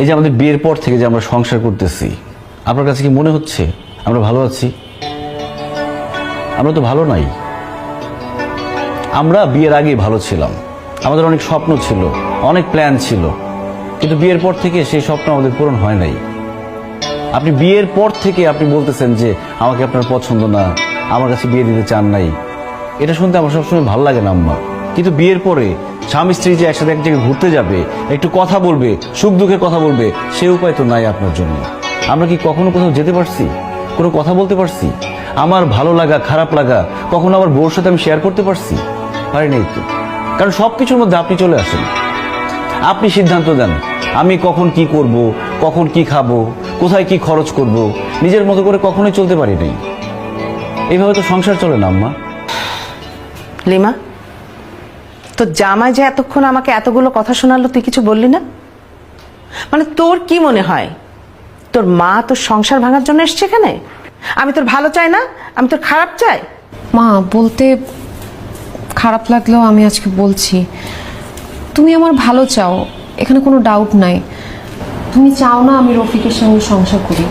এই যে আমাদের বিয়ের পর থেকে যে আমরা সংসার করতেছি, আপনার কাছে কি মনে হচ্ছে আমরা ভালো আছি? আমরা তো ভালো নাই। আমরা বিয়ের আগেই ভালো ছিলাম, আমাদের অনেক স্বপ্ন ছিল, অনেক প্ল্যান ছিল, কিন্তু বিয়ের পর থেকে সেই স্বপ্ন আমাদের পূরণ হয় নাই। আপনি বিয়ের পর থেকে আপনি বলতেছেন যে আমাকে আপনার পছন্দ না, আমার কাছে বিয়ে দিতে চান নাই। এটা শুনতে আমার সবসময় ভালো লাগে না আম্মা। কিন্তু বিয়ের পরে স্বামী স্ত্রী যে একসাথে এক জায়গায় ঘুরতে যাবে, একটু কথা বলবে, সুখ দুঃখের কথা বলবে, সে উপায় তো নাই আপনার জন্য। আমরা কি কখনো কোথাও যেতে পারছি, কোনো কথা বলতে পারছি? আমার ভালো লাগা খারাপ লাগা কখনো আমার বউর সাথে আমি শেয়ার করতে পারছি? পারি নাই তো। কারণ সবকিছুর মধ্যে আপনি চলে আসেন, আপনি সিদ্ধান্ত দেন আমি কখন কি করব, কখন কি খাবো, কোথায় কি খরচ করব। নিজের মতো করে কখনোই চলতে পারি নাই। এইভাবে তো সংসার চলে না আম্মা। লিমা, তো জামাই যে এতক্ষণ আমাকে এতগুলো কথা শোনালো, তুই কিছু বললি না? মানে তোর কি মনে হয় তোর মা তোর সংসার ভাঙার জন্য এসছে এখানে? আমি তোর ভালো চাই না, আমি তোর খারাপ চাই? মা, বলতে খারাপ লাগলেও আমি আজকে বলছি, তুমি আমার ভালো চাও, এখানে কোনো ডাউট নাই। তুমি চাও না আমি রফিকের সঙ্গে সংসার করি।